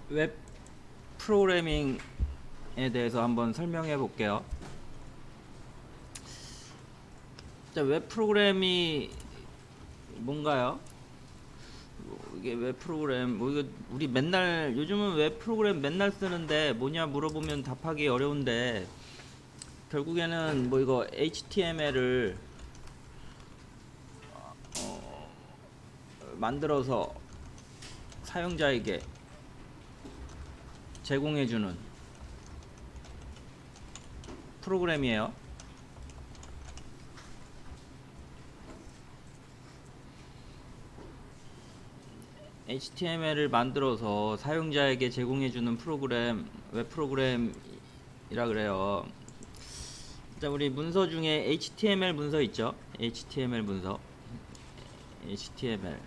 웹 프로그래밍에 대해서 한번 설명해 볼게요. 자, 웹 프로그램이 뭔가요? 이게 웹 프로그램, 뭐 이거 우리 맨날 요즘은 웹 프로그램 맨날 쓰는데 뭐냐 물어보면 답하기 어려운데, 결국에는 뭐 이거 HTML을 만들어서 사용자에게 제공해주는 프로그램이에요. HTML을 만들어서 사용자에게 제공해주는 프로그램, 웹 프로그램이라 그래요. 자, 우리 문서 중에 HTML 문서 있죠? HTML 문서. HTML.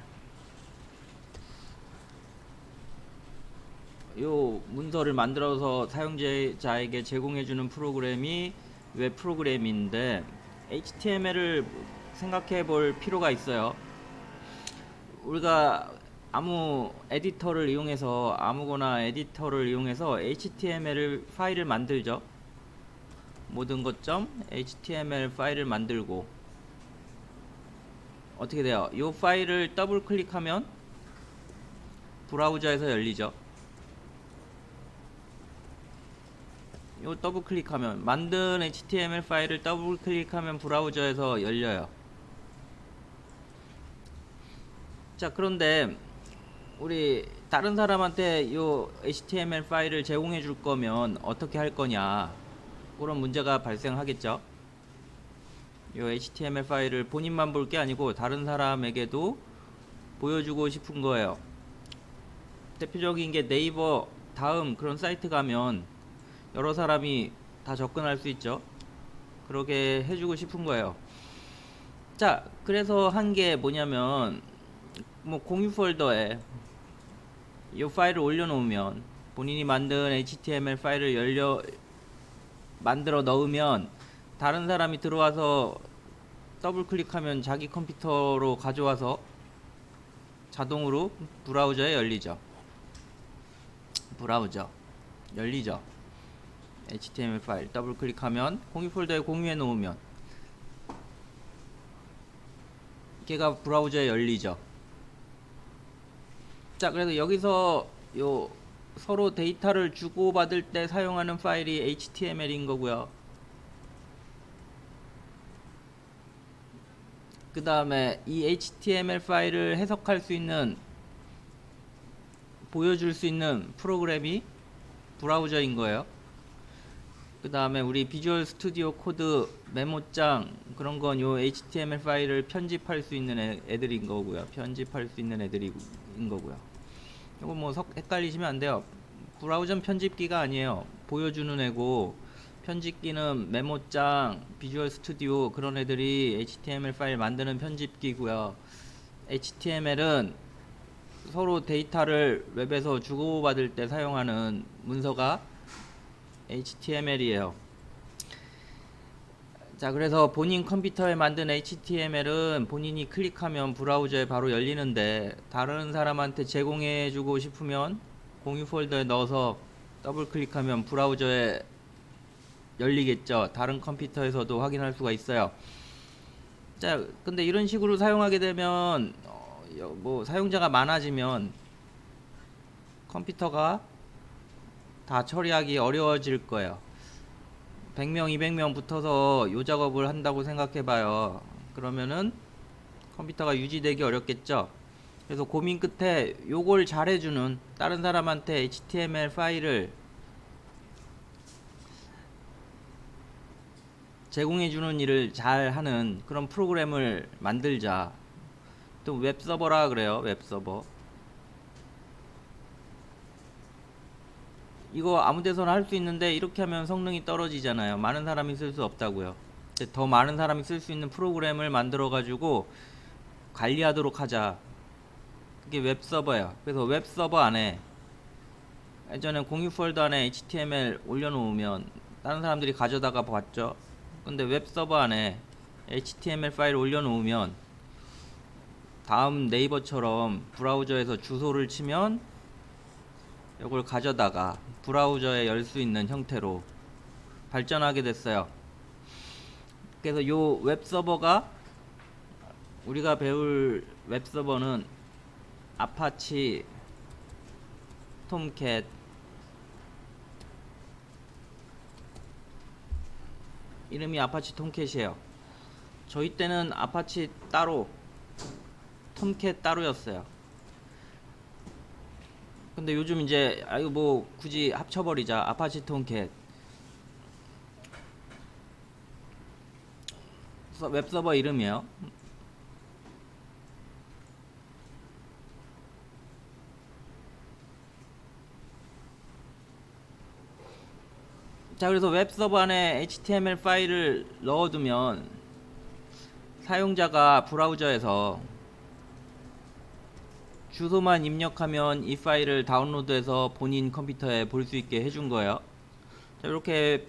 요 문서를 만들어서 사용자에게 제공해주는 프로그램이 웹 프로그램인데, HTML을 생각해 볼 필요가 있어요. 우리가 아무거나 에디터를 이용해서 HTML 파일을 만들죠. 모든 것점 HTML 파일을 만들고, 어떻게 돼요? 이 파일을 더블 클릭하면 브라우저에서 열리죠. 요 더블 클릭하면, 만든 HTML 파일을 더블 클릭하면 브라우저에서 열려요. 자, 그런데 우리 다른 사람한테 요 HTML 파일을 제공해 줄 거면 어떻게 할 거냐, 그런 문제가 발생하겠죠. 요 HTML 파일을 본인만 볼 게 아니고 다른 사람에게도 보여주고 싶은 거예요. 대표적인 게 네이버 다음 그런 사이트 가면 여러 사람이 다 접근할 수 있죠. 그렇게 해주고 싶은 거예요. 자, 그래서 한 게 뭐냐면, 뭐 공유 폴더에 이 파일을 올려놓으면, 본인이 만든 HTML 파일을 만들어 넣으면 다른 사람이 들어와서 더블 클릭하면 자기 컴퓨터로 가져와서 자동으로 브라우저에 열리죠. 브라우저 열리죠. HTML 파일 더블 클릭하면 공유 폴더에 공유해 놓으면 걔가 브라우저에 열리죠. 자, 그래서 여기서 요 서로 데이터를 주고받을 때 사용하는 파일이 HTML인 거고요. 그 다음에 이 HTML 파일을 해석할 수 있는, 보여줄 수 있는 프로그램이 브라우저인 거예요. 그 다음에 우리 비주얼 스튜디오 코드 메모장 그런 건 요 HTML 파일을 편집할 수 있는 애들인 거고요. 편집할 수 있는 애들인 거고요. 이거 뭐 헷갈리시면 안 돼요. 브라우저는 편집기가 아니에요. 보여주는 애고, 편집기는 메모장, 비주얼 스튜디오 그런 애들이 HTML 파일 만드는 편집기고요. HTML은 서로 데이터를 웹에서 주고받을 때 사용하는 문서가 HTML이에요. 자, 그래서 본인 컴퓨터에 만든 HTML은 본인이 클릭하면 브라우저에 바로 열리는데, 다른 사람한테 제공해주고 싶으면 공유 폴더에 넣어서 더블 클릭하면 브라우저에 열리겠죠. 다른 컴퓨터에서도 확인할 수가 있어요. 자, 근데 이런 식으로 사용하게 되면 뭐 사용자가 많아지면 컴퓨터가 다 처리하기 어려워질 거예요. 100명, 200명 붙어서 요 작업을 한다고 생각해 봐요. 그러면은 컴퓨터가 유지되기 어렵겠죠. 그래서 고민 끝에 요걸 잘해주는, 다른 사람한테 HTML 파일을 제공해주는 일을 잘하는 그런 프로그램을 만들자. 또 웹서버라 그래요. 웹서버. 이거 아무 데서나 할 수 있는데 이렇게 하면 성능이 떨어지잖아요. 많은 사람이 쓸 수 없다고요. 더 많은 사람이 쓸 수 있는 프로그램을 만들어 가지고 관리하도록 하자. 그게 웹서버예요. 그래서 웹서버 안에 예전에 공유 폴더 안에 HTML 올려놓으면 다른 사람들이 가져다가 봤죠. 근데 웹서버 안에 HTML 파일 올려놓으면 다음 네이버처럼 브라우저에서 주소를 치면 이걸 가져다가 브라우저에 열 수 있는 형태로 발전하게 됐어요. 그래서 요 웹서버가, 우리가 배울 웹서버는 아파치 톰캣, 이름이 아파치 톰캣이에요. 저희 때는 아파치 따로, 톰캣 따로였어요. 근데 요즘 이제 아유 뭐 굳이 합쳐버리자, 아파치 톰캣. 웹서버 이름이에요. 자, 그래서 웹서버 안에 HTML 파일을 넣어두면 사용자가 브라우저에서 주소만 입력하면 이 파일을 다운로드해서 본인 컴퓨터에 볼 수 있게 해준 거예요. 자, 이렇게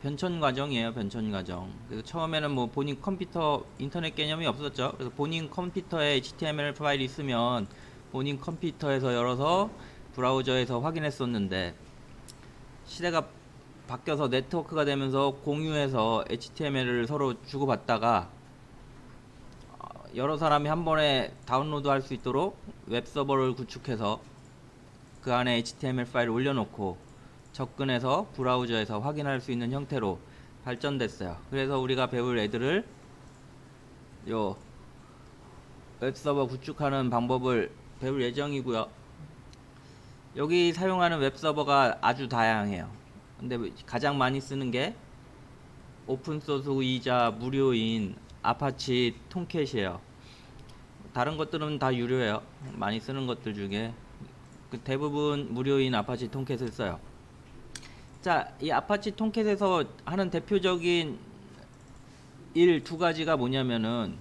변천 과정이에요. 변천 과정. 그래서 처음에는 뭐 본인 컴퓨터 인터넷 개념이 없었죠. 그래서 본인 컴퓨터에 HTML 파일이 있으면 본인 컴퓨터에서 열어서 브라우저에서 확인했었는데, 시대가 바뀌어서 네트워크가 되면서 공유해서 HTML을 서로 주고받다가 여러 사람이 한 번에 다운로드 할 수 있도록 웹서버를 구축해서 그 안에 HTML 파일을 올려놓고 접근해서 브라우저에서 확인할 수 있는 형태로 발전됐어요. 그래서 우리가 배울 애들을 요 웹서버 구축하는 방법을 배울 예정이고요. 여기 사용하는 웹서버가 아주 다양해요. 근데 가장 많이 쓰는 게 오픈소스이자 무료인 아파치 톰캣이에요. 다른 것들은 다 유료예요. 많이 쓰는 것들 중에 대부분 무료인 아파치 톰캣을 써요. 자, 이 아파치 톰캣에서 하는 대표적인 일 두 가지가 뭐냐면은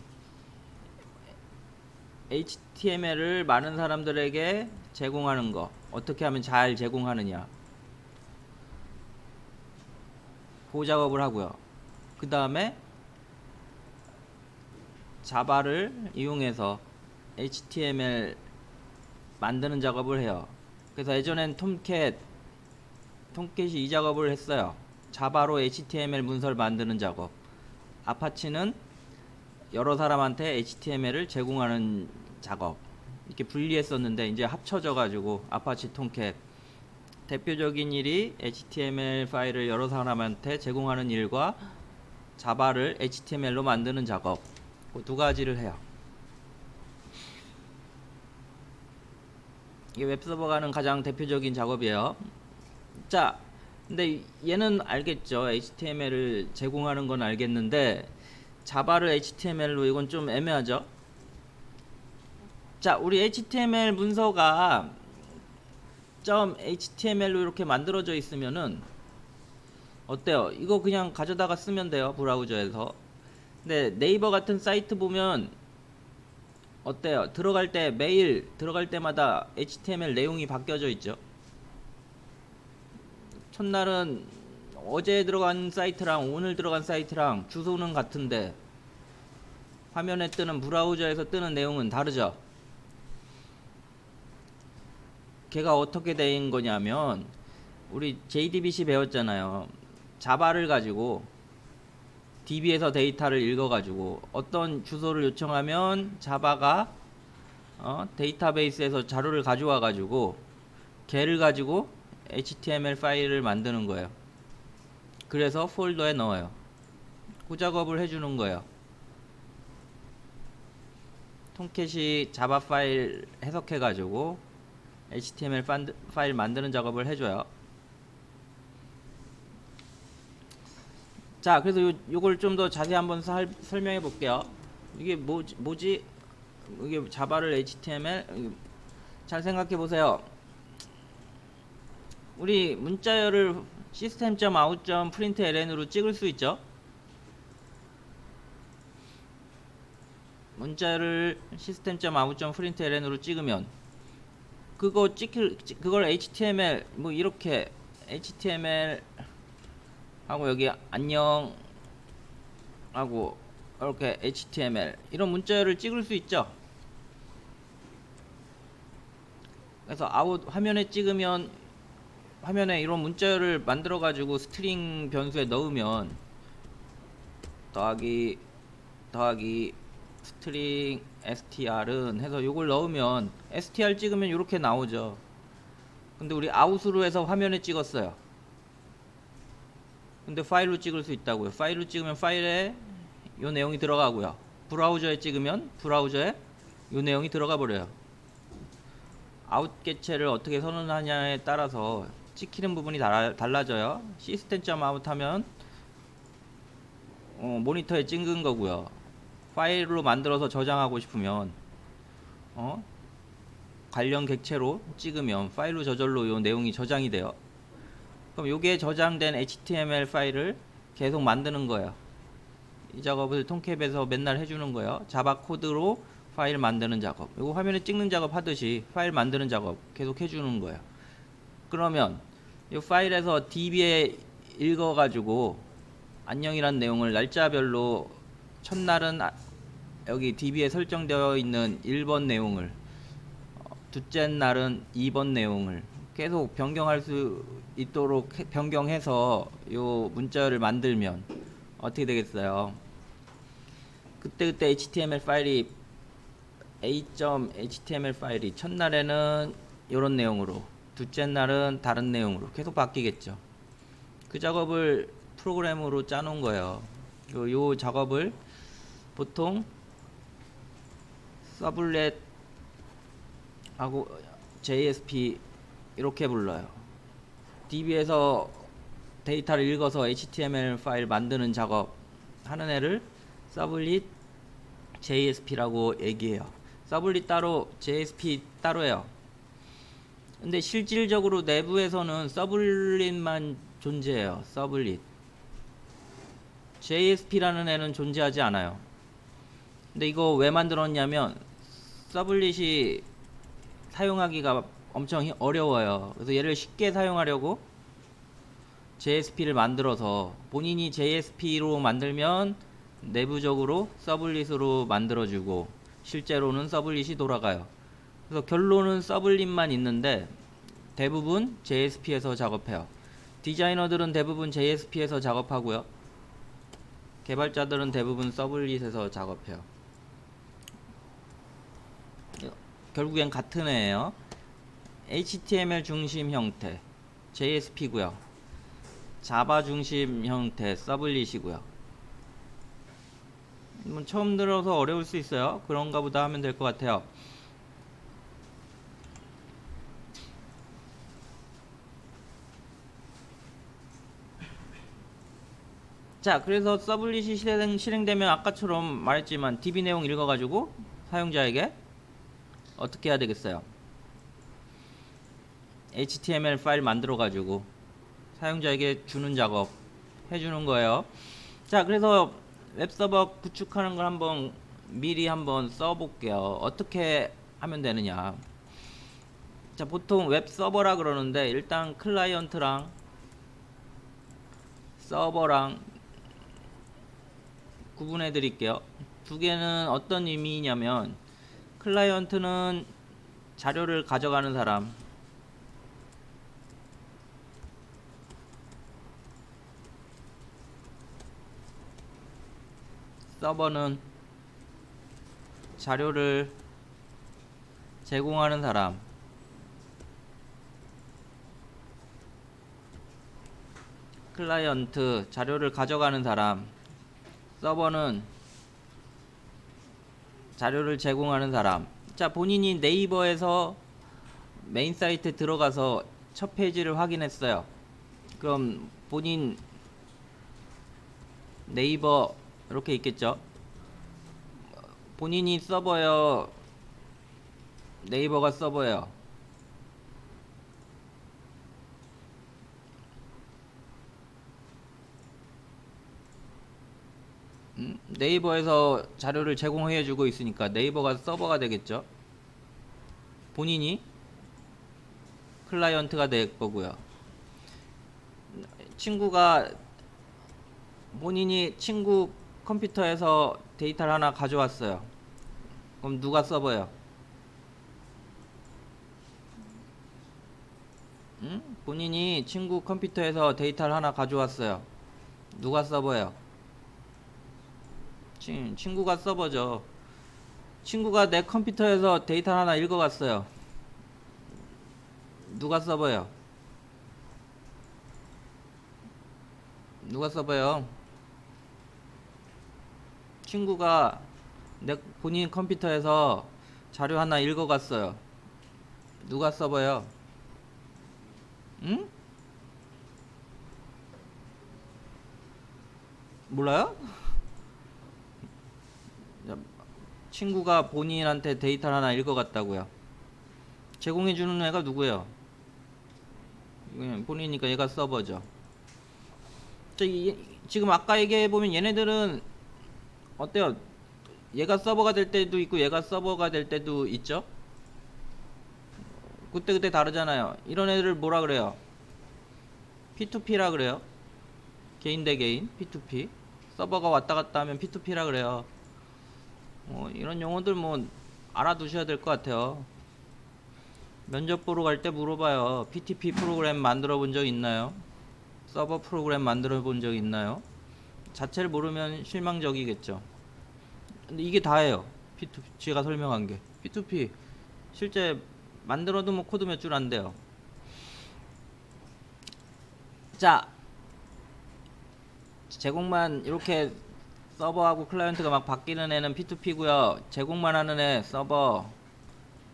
HTML을 많은 사람들에게 제공하는 거. 어떻게 하면 잘 제공하느냐, 그 작업을 하고요. 그 다음에 자바를 이용해서 HTML 만드는 작업을 해요. 그래서 예전엔 톰캣이 이 작업을 했어요. 자바로 HTML 문서를 만드는 작업. 아파치는 여러 사람한테 HTML을 제공하는 작업. 이렇게 분리했었는데 이제 합쳐져 가지고 아파치 톰캣. 대표적인 일이 HTML 파일을 여러 사람한테 제공하는 일과 자바를 HTML로 만드는 작업, 그 두 가지를 해요. 이게 웹서버가 하는 가장 대표적인 작업이에요. 자, 근데 얘는 알겠죠. HTML을 제공하는 건 알겠는데 자바를 HTML로, 이건 좀 애매하죠. 자, 우리 HTML 문서가 .html로 이렇게 만들어져 있으면은 어때요? 이거 그냥 가져다가 쓰면 돼요, 브라우저에서. 근데 네이버 같은 사이트 보면 어때요? 들어갈 때, 매일 들어갈 때마다 HTML 내용이 바뀌어져 있죠. 첫날은 어제 들어간 사이트랑 오늘 들어간 사이트랑 주소는 같은데 화면에 뜨는, 브라우저에서 뜨는 내용은 다르죠. 걔가 어떻게 된 거냐면, 우리 JDBC 배웠잖아요. 자바를 가지고 DB에서 데이터를 읽어가지고 어떤 주소를 요청하면 자바가 데이터베이스에서 자료를 가져와 가지고 걔를 가지고 HTML 파일을 만드는 거예요. 그래서 폴더에 넣어요. 그 작업을 해주는 거예요. 톰캣이 자바 파일 해석해 가지고 HTML 파일 만드는 작업을 해줘요. 자, 그래서 요걸 좀 더 자세히 한번 설명해 볼게요. 이게 뭐지? 이게 자바를 HTML, 잘 생각해 보세요. 우리 문자열을 system.out.println으로 찍을 수 있죠? 문자열을 system.out.println으로 찍으면 그걸 HTML 뭐 이렇게 HTML 하고 여기 안녕 하고 이렇게 HTML 이런 문자열을 찍을 수 있죠. 그래서 아웃 화면에 찍으면 화면에 이런 문자를 만들어 가지고 스트링 변수에 넣으면 더하기 스트링 str은 해서 요걸 넣으면 str 찍으면 이렇게 나오죠. 근데 우리 아웃으로 해서 화면에 찍었어요. 근데 파일로 찍을 수 있다고요. 파일로 찍으면 파일에 요 내용이 들어가고요. 브라우저에 찍으면 브라우저에 요 내용이 들어가 버려요. 아웃 개체를 어떻게 선언하냐에 따라서 찍히는 부분이 달라져요. 시스템.out 하면 모니터에 찍은 거고요. 파일로 만들어서 저장하고 싶으면 관련 객체로 찍으면 파일로 저절로 요 내용이 저장이 돼요. 그럼 요게 저장된 HTML 파일을 계속 만드는 거예요. 이 작업을 통캡에서 맨날 해주는 거예요. 자바 코드로 파일 만드는 작업, 요거 화면에 찍는 작업 하듯이 파일 만드는 작업 계속 해주는 거예요. 그러면 이 파일에서 DB에 읽어가지고 안녕이란 내용을 날짜별로 첫날은 여기 DB에 설정되어 있는 1번 내용을, 둘째 날은 2번 내용을 계속 변경할 수 있도록 변경해서 요 문자를 만들면 어떻게 되겠어요? 그때 HTML 파일이 a.html 파일이 첫날에는 이런 내용으로, 둘째 날은 다른 내용으로 계속 바뀌겠죠. 그 작업을 프로그램으로 짜놓은 거예요. 요 작업을 보통 서블렛하고 JSP 이렇게 불러요. DB에서 데이터를 읽어서 HTML 파일 만드는 작업 하는 애를 서블릿 JSP라고 얘기해요. 서블릿 따로, JSP 따로예요. 근데 실질적으로 내부에서는 서블릿만 존재해요. 서블릿. JSP라는 애는 존재하지 않아요. 근데 이거 왜 만들었냐면 서블릿이 사용하기가 엄청 어려워요. 그래서 얘를 쉽게 사용하려고 JSP를 만들어서, 본인이 JSP로 만들면 내부적으로 서블릿으로 만들어주고 실제로는 서블릿이 돌아가요. 그래서 결론은 서블릿만 있는데 대부분 JSP에서 작업해요. 디자이너들은 대부분 JSP에서 작업하고요. 개발자들은 대부분 서블릿에서 작업해요. 결국엔 같은 애예요. HTML 중심 형태 JSP고요. 자바 중심 형태 서블릿이고요. 처음 들어서 어려울 수 있어요. 그런가 보다 하면 될 것 같아요. 자, 그래서 서블릿이 실행되면 아까처럼 말했지만 DB 내용 읽어가지고 사용자에게 어떻게 해야 되겠어요? HTML 파일 만들어가지고 사용자에게 주는 작업 해주는 거예요. 자, 그래서 웹서버 구축하는 걸 미리 한번 써볼게요. 어떻게 하면 되느냐. 자, 보통 웹서버라 그러는데 일단 클라이언트랑 서버랑 구분해 드릴게요. 두 개는 어떤 의미냐면, 클라이언트는 자료를 가져가는 사람, 서버는 자료를 제공하는 사람. 클라이언트 자료를 가져가는 사람, 서버는 자료를 제공하는 사람. 자, 본인이 네이버에서 메인 사이트에 들어가서 첫 페이지를 확인했어요. 그럼 본인 네이버 이렇게 있겠죠. 본인이 서버요, 네이버가 서버예요. 네이버에서 자료를 제공해주고 있으니까 네이버가 서버가 되겠죠. 본인이 클라이언트가 될 거고요. 본인이 친구 컴퓨터에서 데이터를 하나 가져왔어요. 그럼 누가 서버예요? 응? 본인이 친구 컴퓨터에서 데이터를 하나 가져왔어요. 누가 서버예요? 친구가 서버죠. 친구가 내 컴퓨터에서 데이터를 하나 읽어갔어요. 누가 서버예요? 누가 서버예요? 친구가 내 본인 컴퓨터에서 자료 하나 읽어갔어요. 누가 서버예요? 응? 몰라요? 친구가 본인한테 데이터를 하나 읽어갔다고요. 제공해주는 애가 누구예요? 본인이니까 얘가 서버죠. 지금 아까 얘기해보면 얘네들은 어때요? 얘가 서버가 될 때도 있고 얘가 서버가 될 때도 있죠? 그때 다르잖아요. 이런 애들을 뭐라 그래요? P2P라 그래요. 개인 대 개인 P2P. 서버가 왔다 갔다 하면 P2P라 그래요. 이런 용어들 뭐 알아두셔야 될 것 같아요. 면접 보러 갈 때 물어봐요. PTP 프로그램 만들어 본 적 있나요? 서버 프로그램 만들어 본 적 있나요? 자체를 모르면 실망적이겠죠. 근데 이게 다예요. P2P 제가 설명한 게 P2P 실제 만들어도 뭐 코드 몇 줄 안 돼요. 자, 제공만 이렇게 서버하고 클라이언트가 막 바뀌는 애는 P2P고요. 제공만 하는 애 서버,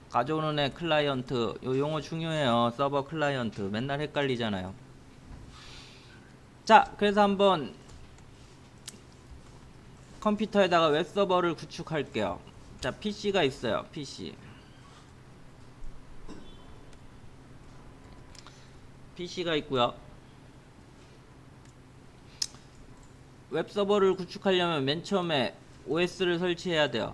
가져오는 애 클라이언트. 요 용어 중요해요. 서버 클라이언트 맨날 헷갈리잖아요. 자, 그래서 한번 컴퓨터에다가 웹서버를 구축할게요. 자, PC가 있어요. PC가 있고요. 웹서버를 구축하려면 맨 처음에 OS를 설치해야 돼요.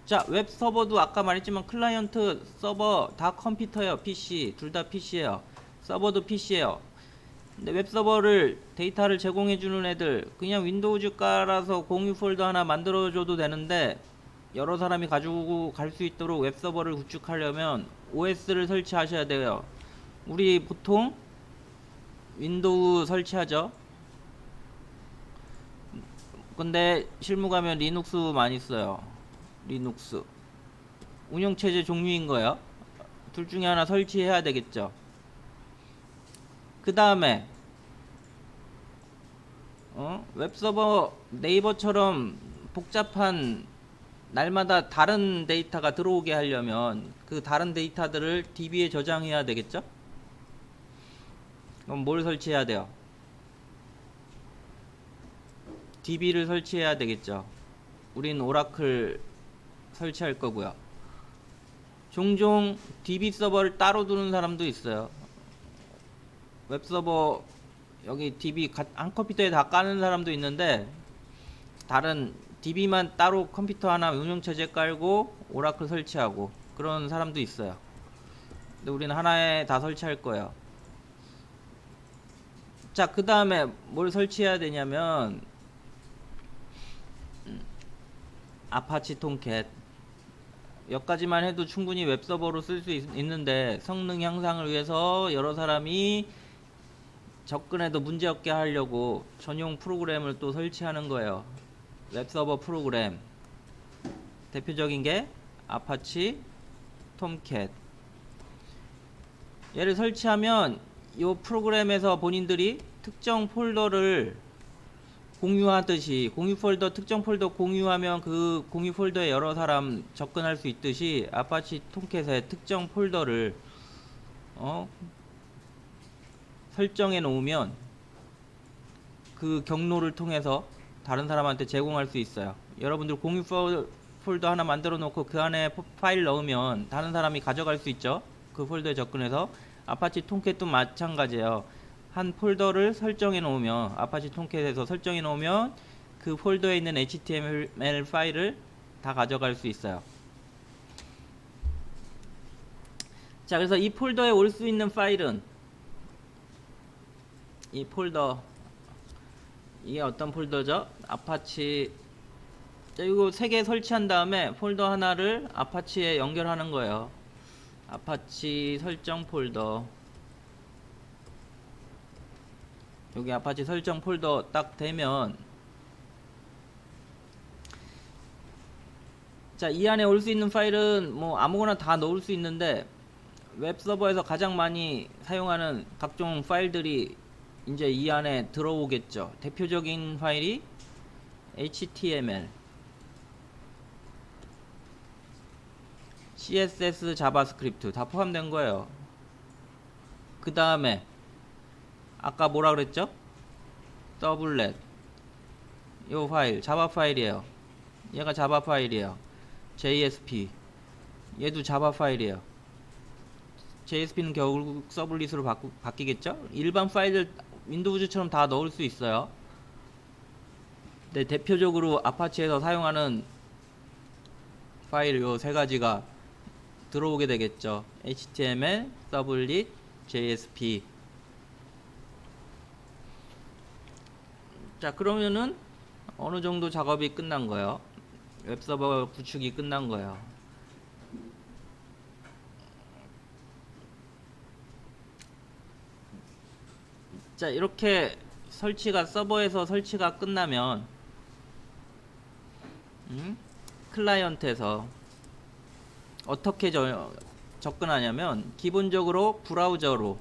자, 웹서버도 아까 말했지만 클라이언트, 서버 다 컴퓨터예요. PC 둘 다 PC예요. 서버도 PC예요. 근데 웹서버를 데이터를 제공해주는 애들 그냥 윈도우즈 깔아서 공유 폴더 하나 만들어줘도 되는데 여러 사람이 가지고 갈 수 있도록 웹서버를 구축하려면 OS를 설치하셔야 돼요. 우리 보통 윈도우 설치하죠. 근데 실무 가면 리눅스 많이 써요. 리눅스 운영체제 종류인 거예요. 둘 중에 하나 설치해야 되겠죠. 그 다음에 웹서버 네이버처럼 복잡한 날마다 다른 데이터가 들어오게 하려면 그 다른 데이터들을 DB에 저장해야 되겠죠. 그럼 뭘 설치해야 돼요? DB를 설치해야 되겠죠. 우린 오라클 설치할 거고요. 종종 DB 서버를 따로 두는 사람도 있어요. 웹서버 여기 DB 한 컴퓨터에 다 까는 사람도 있는데 다른 DB만 따로 컴퓨터 하나 운영체제 깔고 오라클 설치하고 그런 사람도 있어요. 근데 우리는 하나에 다 설치할 거예요. 자, 그 다음에 뭘 설치해야 되냐면 아파치 톰캣 여기까지만 해도 충분히 웹서버로 쓸 수 있는데 성능 향상을 위해서 여러 사람이 접근해도 문제없게 하려고 전용 프로그램을 또 설치하는 거예요. 웹서버 프로그램 대표적인 게 아파치 톰캣. 얘를 설치하면 이 프로그램에서 본인들이 특정 폴더를 공유하듯이 공유 폴더 특정 폴더 공유하면 그 공유 폴더에 여러 사람 접근할 수 있듯이 아파치 톰캣의 특정 폴더를 설정해 놓으면 그 경로를 통해서 다른 사람한테 제공할 수 있어요. 여러분들 공유 폴더 하나 만들어 놓고 그 안에 파일 넣으면 다른 사람이 가져갈 수 있죠. 그 폴더에 접근해서 아파치 톰캣도 마찬가지예요. 한 폴더를 설정해 놓으면 아파치 톰캣에서 설정해 놓으면 그 폴더에 있는 HTML 파일을 다 가져갈 수 있어요. 자, 그래서 이 폴더에 올 수 있는 파일은 이 폴더 이게 어떤 폴더죠? 아파치. 자, 이거 3개 설치한 다음에 폴더 하나를 아파치에 연결하는 거예요. 아파치 설정 폴더, 여기 아파치 설정 폴더 딱 되면, 자, 이 안에 올 수 있는 파일은 뭐 아무거나 다 넣을 수 있는데, 웹 서버에서 가장 많이 사용하는 각종 파일들이 이제 이 안에 들어오겠죠. 대표적인 파일이 HTML, CSS, 자바스크립트 다 포함된 거예요. 그 다음에 아까 뭐라 그랬죠? 서블렛, 요 파일 자바 파일이에요. 얘가 자바 파일이에요. JSP, 얘도 자바 파일이에요. JSP는 결국 서블릿으로 바뀌겠죠? 일반 파일들 윈도우즈처럼 다 넣을 수 있어요. 근데 대표적으로 아파치에서 사용하는 파일 요 세 가지가 들어오게 되겠죠. HTML, 서블릿, JSP. 자, 그러면은 어느 정도 작업이 끝난 거예요. 웹서버 구축이 끝난 거예요. 자, 이렇게 서버에서 설치가 끝나면 클라이언트에서 어떻게 접근하냐면, 기본적으로 브라우저로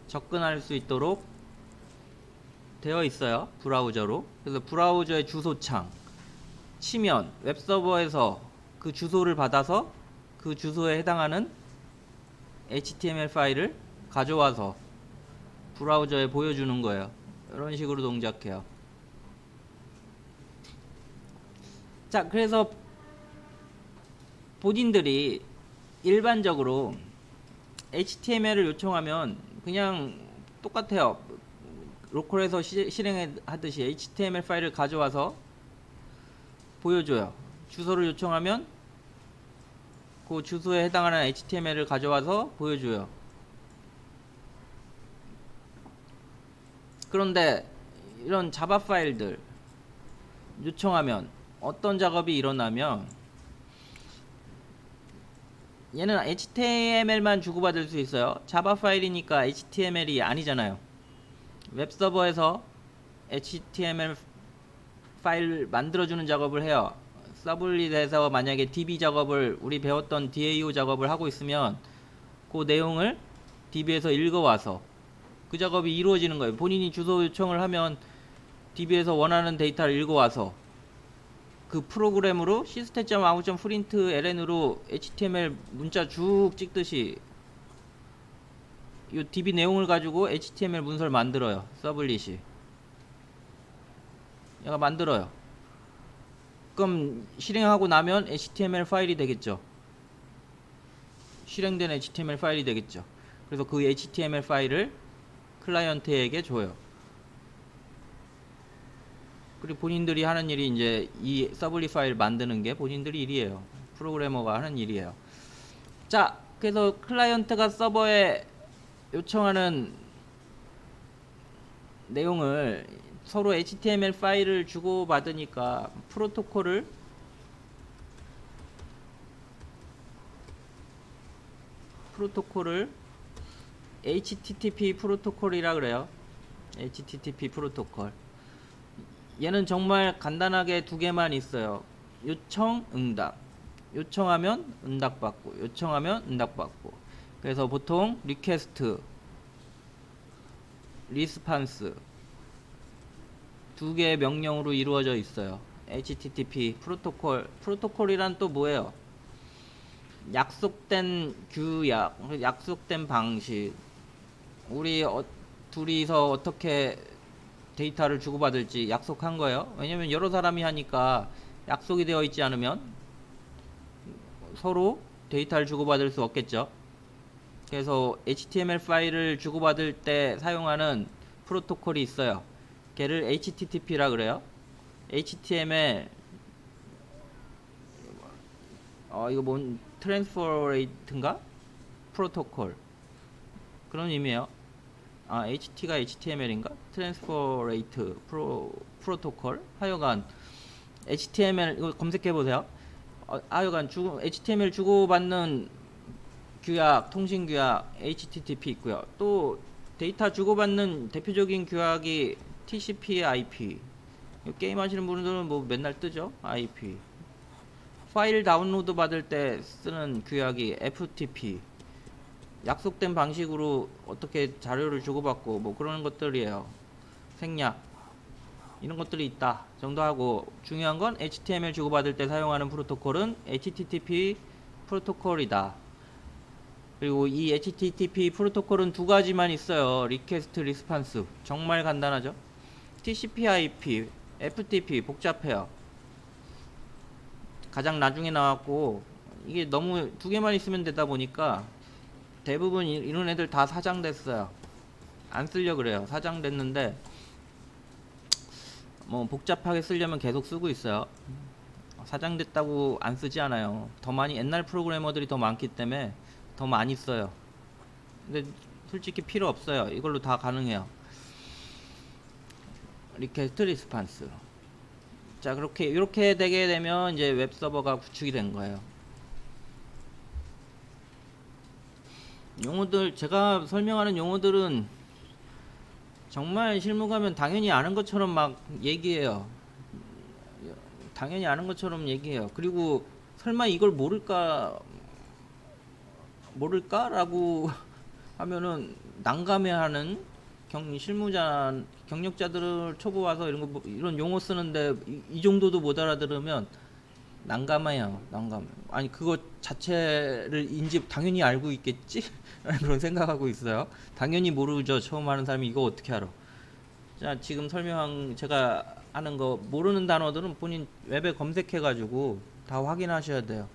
접근할 수 있도록 되어 있어요. 브라우저로. 그래서 브라우저의 주소창 치면 웹서버에서 그 주소를 받아서 그 주소에 해당하는 HTML 파일을 가져와서 브라우저에 보여주는 거예요. 이런 식으로 동작해요. 자, 그래서 본인들이 일반적으로 HTML을 요청하면 그냥 똑같아요. 로컬에서 실행하듯이 HTML 파일을 가져와서 보여줘요. 주소를 요청하면 그 주소에 해당하는 HTML을 가져와서 보여줘요. 그런데 이런 자바 파일들 요청하면 어떤 작업이 일어나면, 얘는 HTML만 주고받을 수 있어요. 자바 파일이니까 HTML이 아니잖아요. 웹서버에서 HTML 파일 만들어주는 작업을 해요. 서블릿에서 만약에 DB 작업을, 우리 배웠던 DAO 작업을 하고 있으면 그 내용을 DB에서 읽어와서 그 작업이 이루어지는 거예요. 본인이 주소 요청을 하면 DB에서 원하는 데이터를 읽어와서 그 프로그램으로 system.out.println으로 HTML 문자 쭉 찍듯이 이 DB 내용을 가지고 HTML 문서를 만들어요. 서블릿이 얘가 만들어요. 그럼 실행하고 나면 HTML 파일이 되겠죠. 실행된 HTML 파일이 되겠죠. 그래서 그 HTML 파일을 클라이언트에게 줘요. 그리고 본인들이 하는 일이 이제 이 서블릿 파일 만드는 게 본인들이 일이에요. 프로그래머가 하는 일이에요. 자, 그래서 클라이언트가 서버에 요청하는 내용을 서로 HTML 파일을 주고받으니까 프로토콜을 HTTP 프로토콜이라 그래요. HTTP 프로토콜. 얘는 정말 간단하게 두 개만 있어요. 요청, 응답. 요청하면 응답받고, 요청하면 응답받고. 그래서 보통 리퀘스트, 리스판스 두 개의 명령으로 이루어져 있어요. HTTP 프로토콜이란 또 뭐예요? 약속된 규약, 약속된 방식. 우리 둘이서 어떻게 데이터를 주고받을지 약속한 거예요. 왜냐면 여러 사람이 하니까 약속이 되어 있지 않으면 서로 데이터를 주고받을 수 없겠죠. 그래서 HTML 파일을 주고받을 때 사용하는 프로토콜이 있어요. 걔를 HTTP라 그래요. HTML 이거 뭔 트랜스퍼레이트인가? 프로토콜 그런 의미예요. HT가 HTML인가? 트랜스퍼레이트 프로토콜. 하여간 HTML 이거 검색해 보세요. 하여간 HTML 주고받는 규약, 통신 규약 HTTP 있고요. 또 데이터 주고받는 대표적인 규약이 TCP/IP. 게임 하시는 분들은 뭐 맨날 뜨죠. IP. 파일 다운로드 받을 때 쓰는 규약이 FTP. 약속된 방식으로 어떻게 자료를 주고받고 뭐 그런 것들이에요. 생략 이런 것들이 있다 정도 하고, 중요한 건 HTML 주고받을 때 사용하는 프로토콜은 HTTP 프로토콜이다. 그리고 이 HTTP 프로토콜은 두 가지만 있어요. 리퀘스트 리스판스. 정말 간단하죠. TCP/IP, FTP 복잡해요. 가장 나중에 나왔고, 이게 너무 두 개만 있으면 되다 보니까 대부분 이런 애들 다 사장됐어요. 안 쓰려 그래요. 사장됐는데 뭐 복잡하게 쓰려면 계속 쓰고 있어요. 사장됐다고 안 쓰지 않아요. 더 많이, 옛날 프로그래머들이 더 많기 때문에 더 많이 써요. 근데 솔직히 필요 없어요. 이걸로 다 가능해요. 리퀘스트 리스판스. 자, 그렇게 이렇게 되게 되면 이제 웹 서버가 구축이 된 거예요. 용어들, 제가 설명하는 용어들은 정말 실무 가면 당연히 아는 것처럼 막 얘기해요. 당연히 아는 것처럼 얘기해요. 그리고 설마 이걸 모를까라고 하면은 난감해하는 경력자들을 초보 와서 이런 용어 쓰는데 이 정도도 못 알아들으면 난감해요. 난감. 아니 그거 자체를 당연히 알고 있겠지? 라는 그런 생각하고 있어요. 당연히 모르죠. 처음 하는 사람이 이거 어떻게 알아? 자, 지금 제가 하는 거 모르는 단어들은 본인 웹에 검색해가지고 다 확인하셔야 돼요.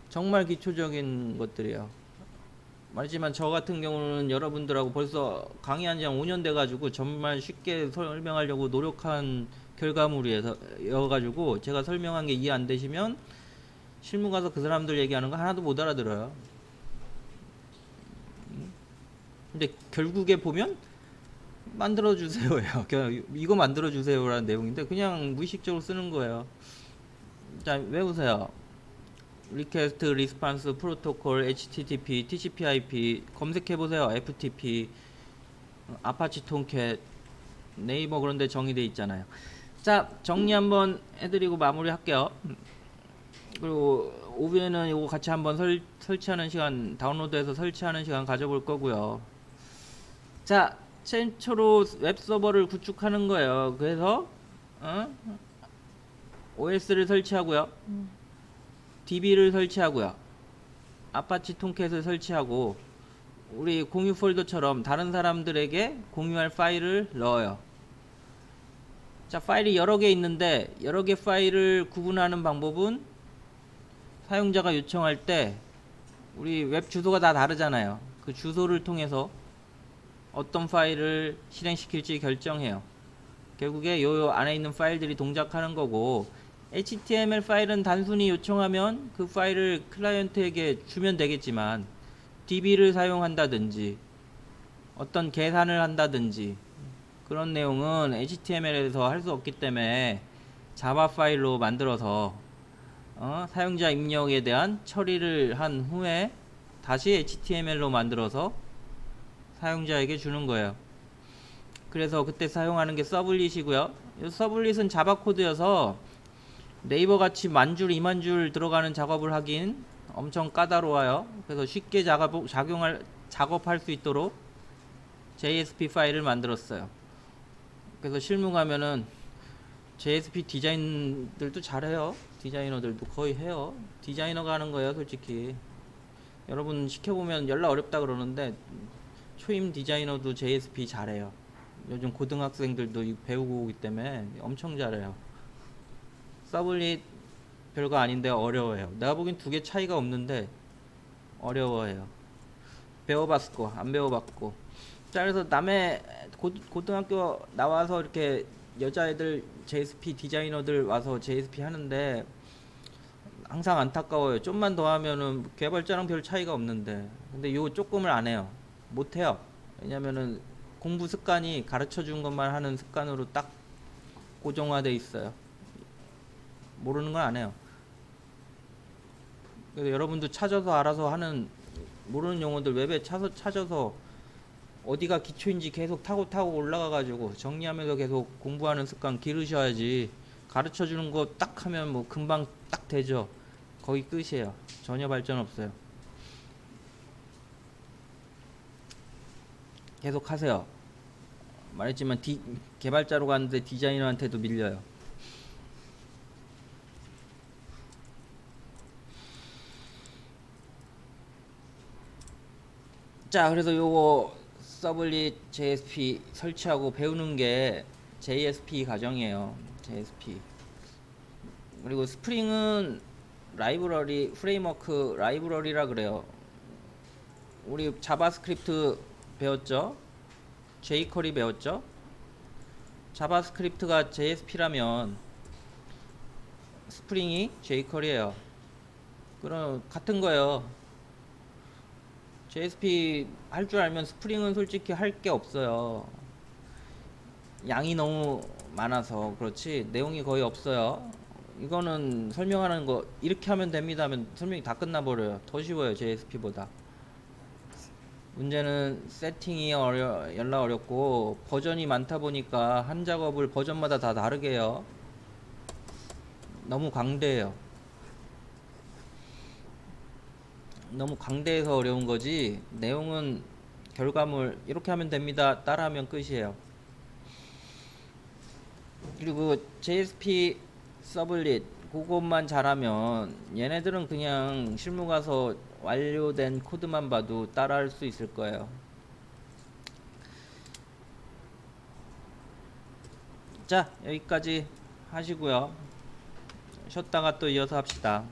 정말 기초적인 것들이에요. 말하지만 저 같은 경우는 여러분들하고 벌써 강의한 지 한 5년 돼가지고 정말 쉽게 설명하려고 노력한 결과물이어가지고, 제가 설명한 게 이해 안 되시면 실무 가서 그 사람들 얘기하는 거 하나도 못 알아들어요. 근데 결국에 보면 만들어주세요예요. 이거 만들어주세요라는 내용인데 그냥 무의식적으로 쓰는 거예요. 자, 외우세요. 리퀘스트 리스판스 프로토콜, HTTP, TCP/IP 검색해보세요. FTP, 아파치 톰캣, 네이버 그런데 정의돼 있잖아요. 자, 정리 한번 해드리고 마무리 할게요. 그리고 오후에는 이거 같이 한번 설치하는 시간, 다운로드해서 설치하는 시간 가져볼 거고요. 자, 최초로 웹서버를 구축하는 거예요. 그래서 OS를 설치하고요, DB를 설치하고요, 아파치 톰캣을 설치하고, 우리 공유 폴더처럼 다른 사람들에게 공유할 파일을 넣어요. 자, 파일이 여러 개 있는데 여러 개 파일을 구분하는 방법은 사용자가 요청할 때 우리 웹 주소가 다 다르잖아요. 그 주소를 통해서 어떤 파일을 실행시킬지 결정해요. 결국에 요 안에 있는 파일들이 동작하는 거고, HTML 파일은 단순히 요청하면 그 파일을 클라이언트에게 주면 되겠지만, DB를 사용한다든지 어떤 계산을 한다든지 그런 내용은 HTML에서 할 수 없기 때문에 자바 파일로 만들어서 사용자 입력에 대한 처리를 한 후에 다시 HTML로 만들어서 사용자에게 주는 거예요. 그래서 그때 사용하는 게 서블릿이고요. 이 서블릿은 자바 코드여서 네이버 같이 만줄 2만줄 들어가는 작업을 하긴 엄청 까다로워요. 그래서 쉽게 작업할 수 있도록 JSP 파일을 만들었어요. 그래서 실무 가면은 JSP 디자인들도 잘해요. 디자이너들도 거의 해요. 디자이너가 하는 거예요, 솔직히. 여러분 시켜보면 연락 어렵다 그러는데 초임 디자이너도 JSP 잘해요. 요즘 고등학생들도 배우고 오기 때문에 엄청 잘해요. 서블릿 별거 아닌데 어려워요. 내가 보기엔 두 개 차이가 없는데 어려워요. 배워봤고 안 배워봤고. 자, 그래서 남의 고등학교 나와서 이렇게 여자애들 JSP 디자이너들 와서 JSP 하는데 항상 안타까워요. 좀만 더 하면은 개발자랑 별 차이가 없는데, 근데 요 조금을 안 해요. 못 해요. 왜냐면은 공부 습관이 가르쳐 준 것만 하는 습관으로 딱 고정화돼 있어요. 모르는 건 안 해요. 그래서 여러분도 찾아서 알아서 하는, 모르는 용어들 웹에 찾아서 어디가 기초인지 계속 타고 올라가가지고 정리하면서 계속 공부하는 습관 기르셔야지. 가르쳐 주는 거 딱 하면 뭐 금방 딱 되죠. 거기 끝이에요. 전혀 발전 없어요. 계속 하세요. 말했지만 개발자로 갔는데 디자이너한테도 밀려요. 자, 그래서 요거 서블릿 JSP 설치하고 배우는 게 JSP 과정이에요. JSP. 그리고 스프링은 라이브러리, 프레임워크 라이브러리라 그래요. 우리 자바스크립트 배웠죠? jQuery 배웠죠? 자바스크립트가 JSP라면 스프링이 jQuery예요. 그럼 같은 거예요. JSP 할 줄 알면 스프링은 솔직히 할 게 없어요. 양이 너무 많아서 그렇지 내용이 거의 없어요. 이거는 설명하는 거 이렇게 하면 됩니다 하면 설명이 다 끝나버려요. 더 쉬워요 JSP보다. 문제는 세팅이 연락 어렵고 버전이 많다 보니까 한 작업을 버전마다 다 다르게 해요. 너무 광대해요. 너무 광대해서 어려운 거지 내용은 결과물 이렇게 하면 됩니다 따라하면 끝이에요. 그리고 JSP 서블릿 그것만 잘하면 얘네들은 그냥 실무 가서 완료된 코드만 봐도 따라할 수 있을 거예요. 자, 여기까지 하시고요. 쉬었다가 또 이어서 합시다.